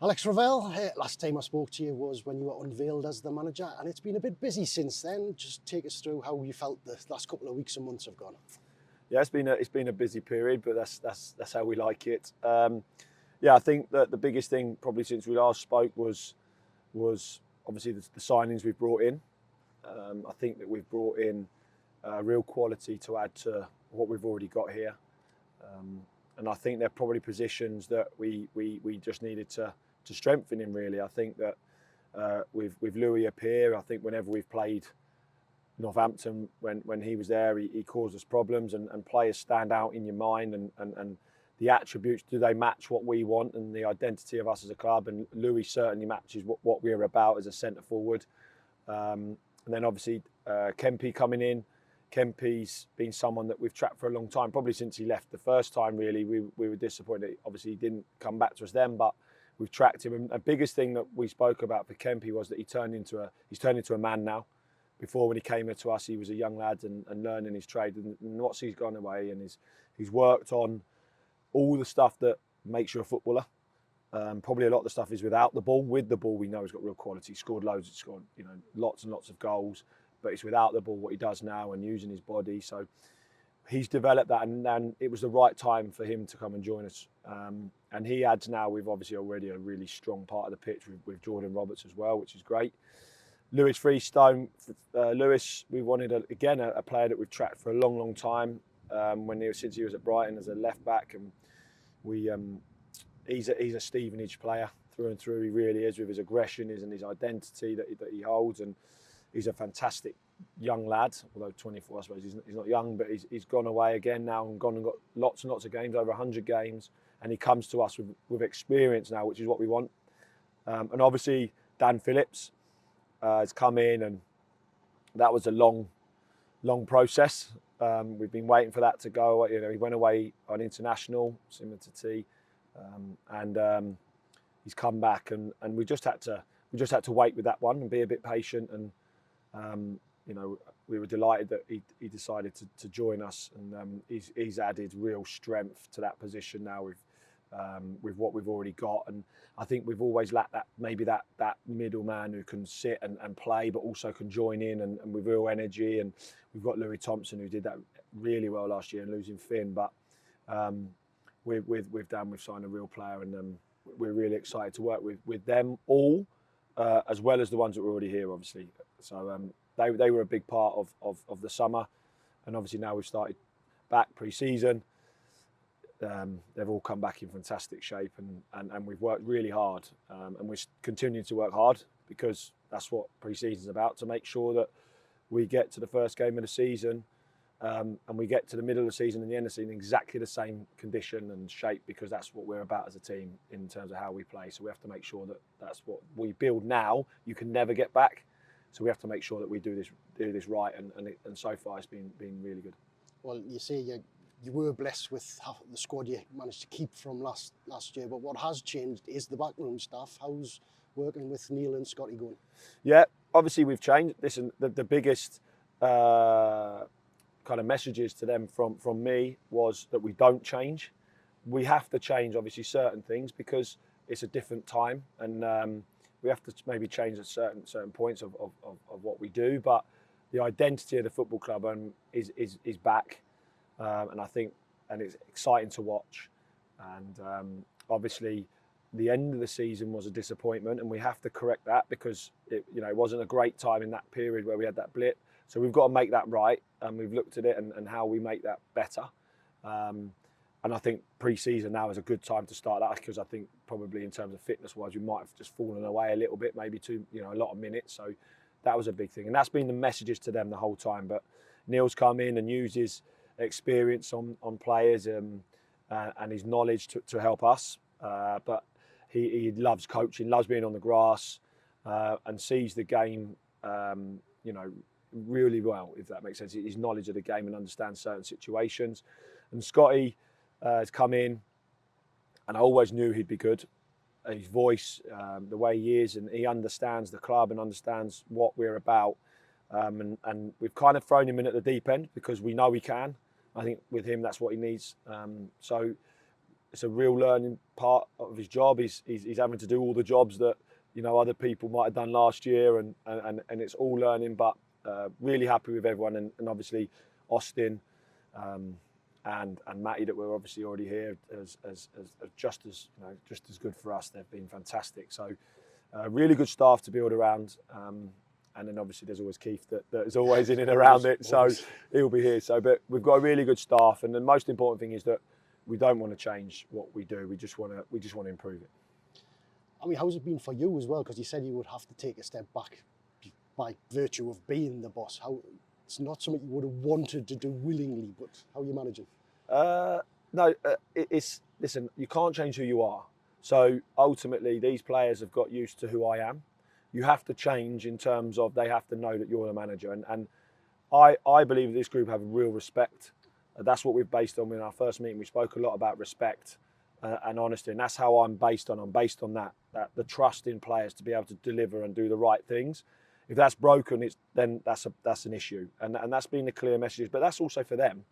Alex Ravel, last time I spoke to you was when you were unveiled as the manager, and it's been a bit busy since then. Just take us through how you felt the last couple of weeks and months have gone. Yeah, it's been a busy period, but that's how we like it. I think that the biggest thing probably since we last spoke was obviously the signings we've brought in. I think that we've brought in real quality to add to what we've already got here, and I think they're probably positions that we just needed to strengthen in. Really, I think that with Louis up here, I think whenever we've played Northampton, when he was there, he caused us problems, and players stand out in your mind, and the attributes, do they match what we want and the identity of us as a club? And Louis certainly matches what we're about as a centre forward. And then obviously Kempy coming in. Kempy's been someone that we've tracked for a long time, probably since he left the first time. Really, we were disappointed. Obviously, he didn't come back to us then, but we've tracked him. And the biggest thing that we spoke about for Kempy was that he's turned into a man now. Before, when he came to us, he was a young lad and learning his trade. And once he's gone away and he's worked on all the stuff that makes you a footballer. Probably a lot of the stuff is without the ball. With the ball, we know he's got real quality. He scored loads. He's scored lots and lots of goals. But it's without the ball what he does now and using his body. So he's developed that, and it was the right time for him to come and join us. And he adds now. We've obviously already a really strong part of the pitch with Jordan Roberts as well, which is great. Lewis Freestone. Lewis, we wanted a player that we've tracked for a long, long time. Since he was at Brighton as a left back, and he's a Stevenage player through and through. He really is, with his aggression and his identity that he holds, and he's a fantastic young lad. Although 24, I suppose he's not young, but he's gone away again now and gone and got lots and lots of games, over 100 games, and he comes to us with experience now, which is what we want. And obviously Dan Phillips has come in, and that was a long process. We've been waiting for that to go. He went away on international, similar to T, and he's come back, and we just had to wait with that one and be a bit patient. And we were delighted that he decided to join us, and he's added real strength to that position now with what we've already got. And I think we've always lacked that middleman who can sit and play, but also can join in and with real energy. And we've got Louis Thompson, who did that really well last year, and losing Finn. But with Dan, we've signed a real player, and we're really excited to work with them all, as well as the ones that were already here, obviously. So they were a big part of the summer, and obviously now we've started back pre-season. They've all come back in fantastic shape, and we've worked really hard, and we're continuing to work hard, because that's what pre-season is about, to make sure that we get to the first game of the season, and we get to the middle of the season and the end of the season in exactly the same condition and shape, because that's what we're about as a team in terms of how we play. So we have to make sure that that's what we build now. You can never get back, so we have to make sure that we do this right, and so far it's been really good. Well, you say you were blessed with the squad you managed to keep from last year, but what has changed is the backroom staff. How's working with Neil and Scotty going? Yeah, obviously we've changed. Listen, the biggest kind of messages to them from me was that we don't change. We have to change, obviously, certain things, because it's a different time, and we have to maybe change at certain points of what we do. But the identity of the football club is back. And I think, and it's exciting to watch. And obviously, the end of the season was a disappointment, and we have to correct that, because it wasn't a great time in that period where we had that blip. So we've got to make that right, and we've looked at it and how we make that better. And I think pre-season now is a good time to start that, because I think probably in terms of fitness-wise, we might have just fallen away a little bit, maybe a lot of minutes. So that was a big thing, and that's been the messages to them the whole time. But Neil's come in and used his experience on players and his knowledge to help us, but he loves coaching, loves being on the grass, and sees the game really well, if that makes sense. His knowledge of the game and understands certain situations. And Scotty has come in, and I always knew he'd be good. His voice, the way he is, and he understands the club and understands what we're about. And we've kind of thrown him in at the deep end, because we know he can. I think with him, that's what he needs. So it's a real learning part of his job. He's having to do all the jobs that other people might have done last year, and it's all learning. But really happy with everyone, and obviously Austin and Matty that were obviously already here as just as good for us. They've been fantastic. So really good staff to build around. And then obviously there's always Keith that is always in and around it, so he'll be here. So, but we've got a really good staff, and the most important thing is that we don't want to change what we do. We just want to improve it. I mean, how's it been for you as well? Because you said you would have to take a step back by virtue of being the boss. How it's not something you would have wanted to do willingly, but how are you managing? No, listen. You can't change who you are. So ultimately, these players have got used to who I am. You have to change in terms of they have to know that you're the manager. And I believe this group have real respect. That's what we've based on in our first meeting. We spoke a lot about respect and honesty, and that's how I'm based on. I'm based on that the trust in players to be able to deliver and do the right things. If that's broken, then that's an issue, and that's been the clear message. But that's also for them.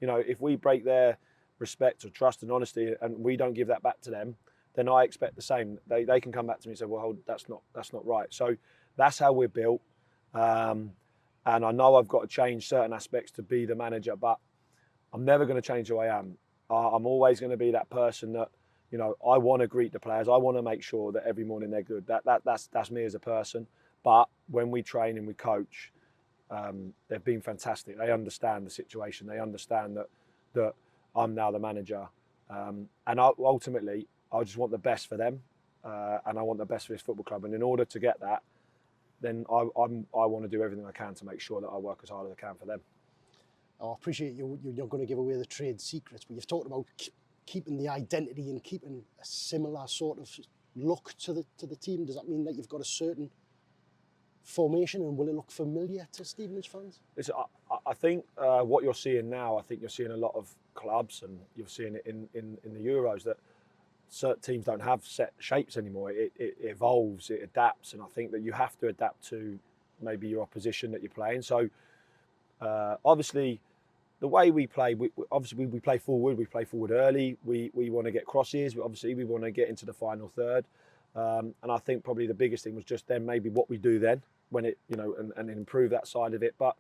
If we break their respect or trust and honesty, and we don't give that back to them, then I expect the same. They can come back to me and say, well, hold, that's not right. So that's how we're built. And I know I've got to change certain aspects to be the manager, but I'm never going to change who I am. I'm always going to be that person that, I want to greet the players. I want to make sure that every morning they're good. That's me as a person. But when we train and we coach, they've been fantastic. They understand the situation. They understand that I'm now the manager. And ultimately, I just want the best for them, and I want the best for this football club. And in order to get that, then I want to do everything I can to make sure that I work as hard as I can for them. I appreciate you're not going to give away the trade secrets, but you've talked about keeping the identity and keeping a similar sort of look to the team. Does that mean that you've got a certain formation, and will it look familiar to Stevenage fans? Listen, I think what you're seeing now, I think you're seeing a lot of clubs, and you're seeing it in the Euros, that certain teams don't have set shapes anymore. It evolves, it adapts, and I think that you have to adapt to maybe your opposition that you're playing. So obviously, the way we play, we play forward. We play forward early. We want to get crosses. Obviously, we want to get into the final third. And I think probably the biggest thing was just then maybe what we do then when it, and improve that side of it. But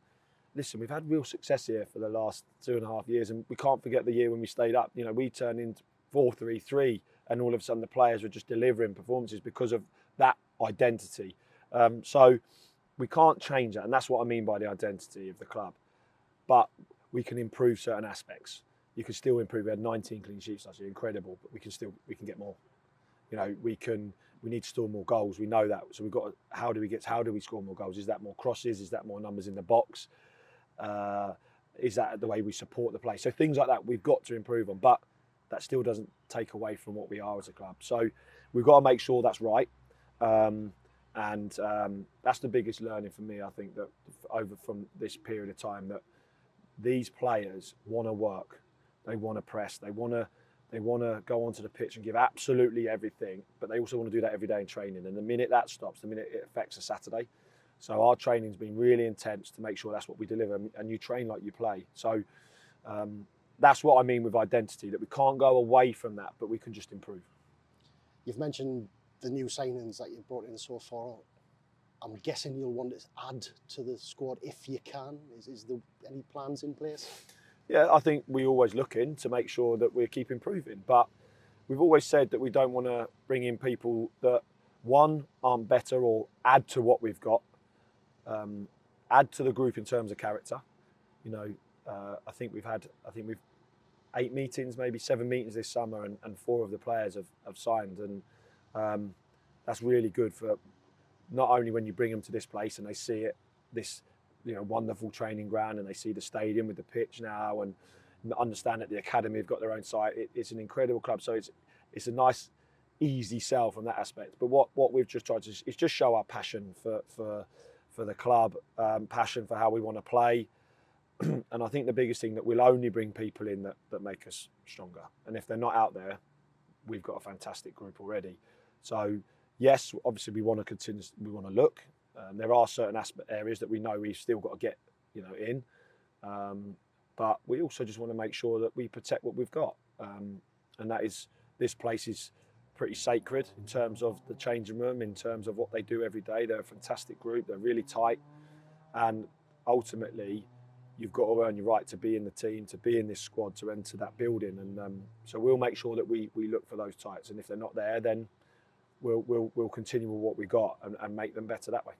listen, we've had real success here for the last 2.5 years, and we can't forget the year when we stayed up. We turned into 4-3-3, and all of a sudden the players were just delivering performances because of that identity. So we can't change that, and that's what I mean by the identity of the club. But we can improve certain aspects. You can still improve. We had 19 clean sheets last year, incredible, but we can get more. We need to score more goals. We know that. So we've got how do we score more goals? Is that more crosses? Is that more numbers in the box? Is that the way we support the play? So things like that we've got to improve on, but that still doesn't take away from what we are as a club. So we've got to make sure that's right. And that's the biggest learning for me, I think, that over from this period of time, that these players want to work, they want to press, they want to go onto the pitch and give absolutely everything, but they also want to do that every day in training. And the minute that stops, the minute it affects a Saturday. So our training's been really intense to make sure that's what we deliver, and you train like you play. So that's what I mean with identity, that we can't go away from that, but we can just improve. You've mentioned the new signings that you've brought in so far. I'm guessing you'll want to add to the squad if you can. Is there any plans in place? Yeah, I think we always look in to make sure that we keep improving. But we've always said that we don't want to bring in people that, one, aren't better or add to what we've got, add to the group in terms of character. I think we've 8 meetings, maybe 7 meetings this summer, and 4 of the players have signed. And that's really good for not only when you bring them to this place and they see it, this wonderful training ground, and they see the stadium with the pitch now, and understand that the academy have got their own site. It's an incredible club, so it's a nice, easy sell from that aspect. But what we've just tried to is just show our passion for the club, passion for how we want to play. And I think the biggest thing, that we'll only bring people in that make us stronger. And if they're not out there, we've got a fantastic group already. So yes, obviously we want to continue. We want to look. There are certain areas that we know we've still got to get, in. But we also just want to make sure that we protect what we've got, and that is this place is pretty sacred in terms of the changing room, in terms of what they do every day. They're a fantastic group. They're really tight, and ultimately, you've got to earn your right to be in the team, to be in this squad, to enter that building. And so we'll make sure that we look for those tights. And if they're not there, then we'll continue with what we got and make them better that way.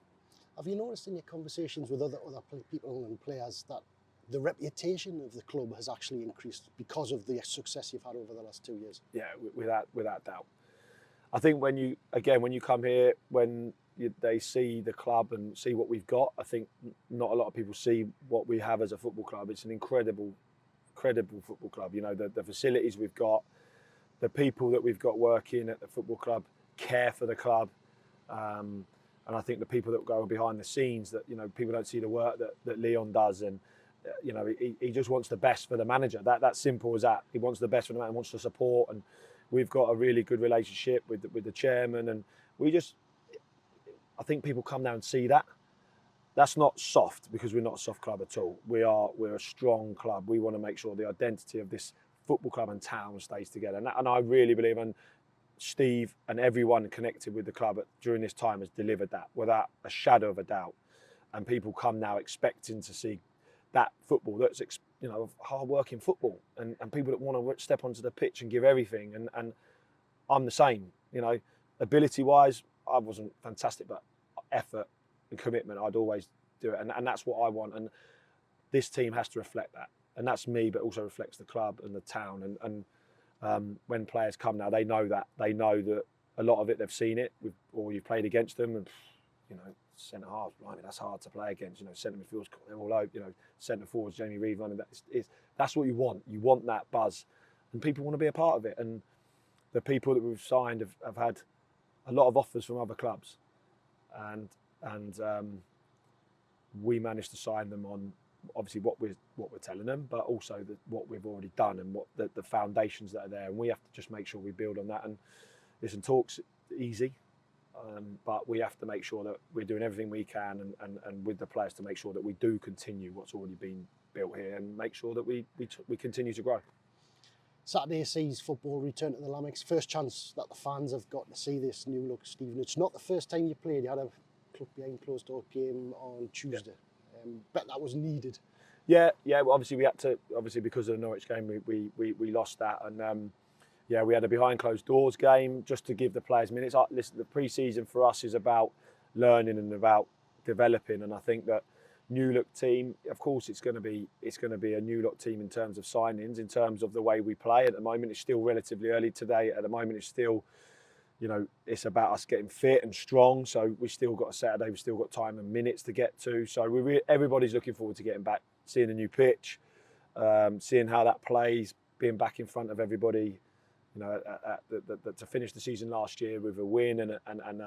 Have you noticed in your conversations with other people and players that the reputation of the club has actually increased because of the success you've had over the last 2 years? Yeah, without doubt. I think when you come here, they see the club and see what we've got, I think not a lot of people see what we have as a football club. It's an incredible football club. You know, the facilities we've got, the people that we've got working at the football club care for the club. And I think the people that go behind the scenes, that, you know, people don't see the work that Leon does, and you know, he just wants the best for the manager. That's simple as that. He wants the best for the manager, wants to support, and we've got a really good relationship with the chairman, and I think people come down and see that. That's not soft, because we're not a soft club at all. We're a strong club. We want to make sure the identity of this football club and town stays together, and I really believe, and Steve and everyone connected with the club during this time has delivered that without a shadow of a doubt. And people come now expecting to see that football, that's, you know, hard-working football, and people that want to step onto the pitch and give everything. And I'm the same, you know, ability-wise, I wasn't fantastic, but effort and commitment, I'd always do it, and that's what I want. And this team has to reflect that, and that's me, but also reflects the club and the town. And when players come now, they know that a lot of it, they've seen it, or you've played against them, and you know, centre halves, blimey, that's hard to play against. You know, centre midfielders, they're all out. You know, centre forwards, Jamie Reid running. That's what you want. You want that buzz, and people want to be a part of it. And the people that we've signed have had a lot of offers from other clubs, and we managed to sign them on obviously what we're telling them, but also what we've already done, and what the foundations that are there. And we have to just make sure we build on that. And listen, talk's easy. But we have to make sure that we're doing everything we can and with the players to make sure that we do continue what's already been built here, and make sure that we continue to grow. Saturday sees football return to the Lamex. First chance that the fans have got to see this new look Stevenage. It's not the first time you played. You had a club behind closed door game on Tuesday. Yeah. Bet that was needed. Yeah. Well, obviously we had to. Obviously because of the Norwich game, we lost that, and yeah, we had a behind closed doors game just to give the players minutes. Listen, the pre-season for us is about learning and about developing, and I think that new look team, of course, it's going to be a new look team in terms of signings, in terms of the way we play. At the moment, it's still relatively early today. At the moment, it's still, you know, it's about us getting fit and strong. So we still got a Saturday, we've still got time and minutes to get to. So everybody's looking forward to getting back, seeing a new pitch, seeing how that plays, being back in front of everybody. You know, to finish the season last year with a win and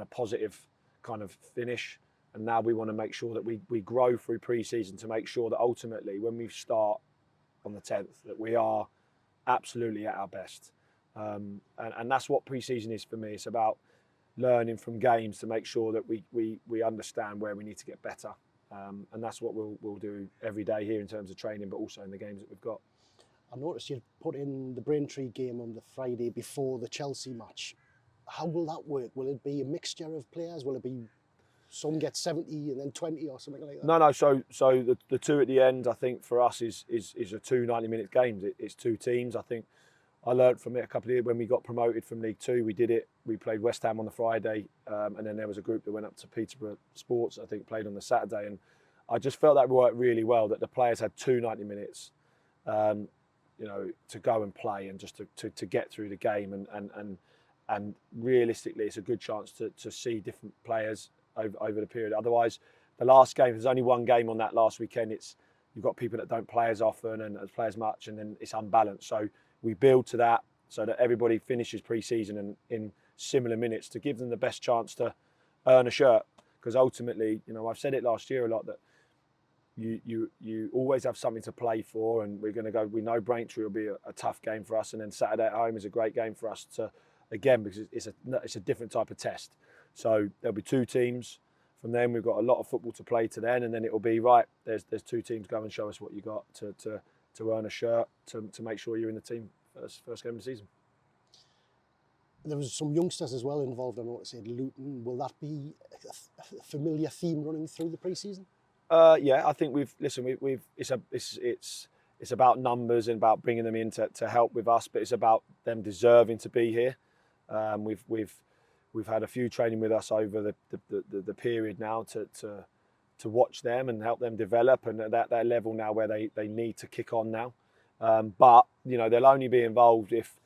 a positive kind of finish. And now we want to make sure that we grow through pre-season to make sure that ultimately when we start on the 10th, that we are absolutely at our best. And that's what pre-season is for me. It's about learning from games to make sure that we understand where we need to get better. And that's what we'll do every day here in terms of training, but also in the games that we've got. I noticed you put in the Braintree game on the Friday before the Chelsea match. How will that work? Will it be a mixture of players? Will it be some get 70 and then 20 or something like that? No. So the two at the end, I think for us is a 2 90-minute games. It's two teams. I think I learned from it a couple of years when we got promoted from League Two. We did it. We played West Ham on the Friday, and then there was a group that went up to Peterborough Sports. I think played on the Saturday, and I just felt that worked really well. That the players had 2 90 minutes. You know, to go and play and just to get through the game, and realistically, it's a good chance to see different players over the period. Otherwise, the last game, there's only one game on that last weekend. You've got people that don't play as often and play as much, and then it's unbalanced. So we build to that so that everybody finishes pre-season and in similar minutes to give them the best chance to earn a shirt. Because ultimately, you know, I've said it last year a lot that you always have something to play for, and we're going to go. We know Braintree will be a tough game for us, and then Saturday at home is a great game for us to, again, because it's a different type of test. So there'll be 2 teams. From then we've got a lot of football to play to then, and then it'll be right. There's 2 teams. Go and show us what you got to earn a shirt to make sure you're in the team first game of the season. There was some youngsters as well involved. I noticed at Luton. Will that be a familiar theme running through the pre-season? Yeah, I think it's about numbers and about bringing them in to help with us, but it's about them deserving to be here. We've had a few training with us over the period now to watch them and help them develop, and at that level now where they need to kick on now. But they'll only be involved if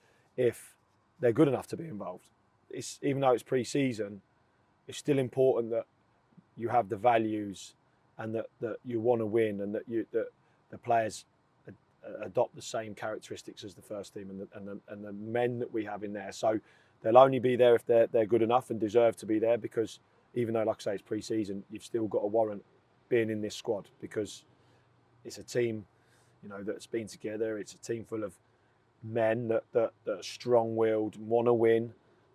they're good enough to be involved. Even though it's pre-season, it's still important that you have the values and that you want to win, and that the players adopt the same characteristics as the first team and the men that we have in there. So they'll only be there if they're good enough and deserve to be there, because even though, like I say, it's pre-season, you've still got to warrant being in this squad, because it's a team, that's been together. It's a team full of men that are strong-willed, want to win,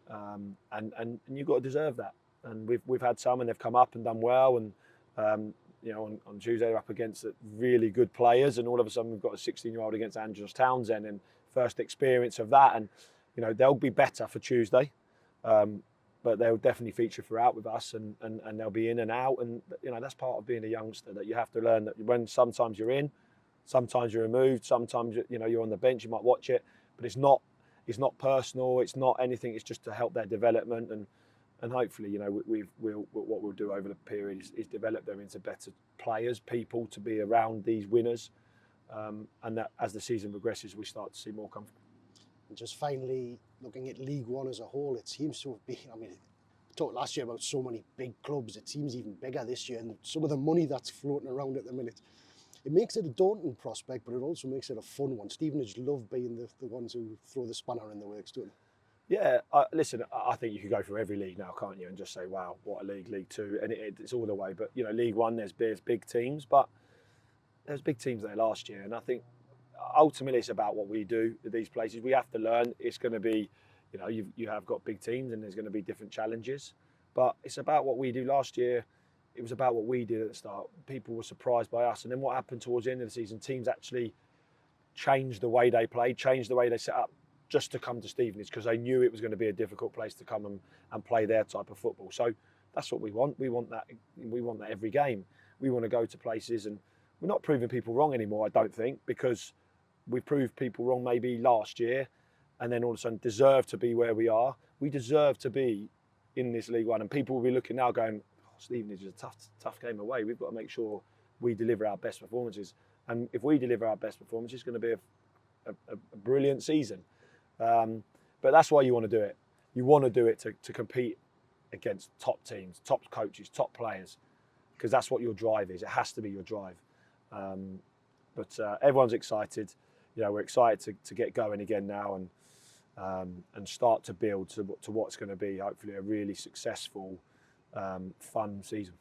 and you've got to deserve that. And we've had some, and they've come up and done well, and on Tuesday they're up against really good players, and all of a sudden we've got a 16-year-old against Andros Townsend, and first experience of that, and they'll be better for Tuesday, but they'll definitely feature throughout with us, and they'll be in and out, and that's part of being a youngster, that you have to learn that when sometimes you're in, sometimes you're removed, sometimes you're on the bench, you might watch it, but it's not personal, it's not anything, it's just to help their development, and hopefully what we'll do over the period is develop them into better players, people to be around these winners, and that as the season progresses we start to see more come. And just finally, looking at League One as a whole, it seems to have been, we talked last year about so many big clubs, it seems even bigger this year, and some of the money that's floating around at the minute, it makes it a daunting prospect, but it also makes it a fun one. Stevenage love being the ones who throw the spanner in the works, don't they? Yeah, listen, I think you could go for every league now, can't you, and just say, wow, what a league, League Two, and it's all the way. But League One, there's big teams, but there's big teams there last year, and I think ultimately it's about what we do at these places. We have to learn. It's going to be, you have got big teams, and there's going to be different challenges, but it's about what we do. Last year, it was about what we did at the start. People were surprised by us, and then what happened towards the end of the season, teams actually changed the way they played, changed the way they set up, just to come to Stevenage, because they knew it was going to be a difficult place to come and play their type of football. So that's what we want. We want that every game. We want to go to places, and we're not proving people wrong anymore, I don't think, because we proved people wrong maybe last year, and then all of a sudden deserve to be where we are. We deserve to be in this League One, and people will be looking now going, Stevenage is a tough game away. We've got to make sure we deliver our best performances, and if we deliver our best performances, it's going to be a brilliant season. But that's why you want to do it. You want to do it to compete against top teams, top coaches, top players, because that's what your drive is. It has to be your drive. But everyone's excited. We're excited to get going again now, and start to build to what's going to be hopefully a really successful, fun season.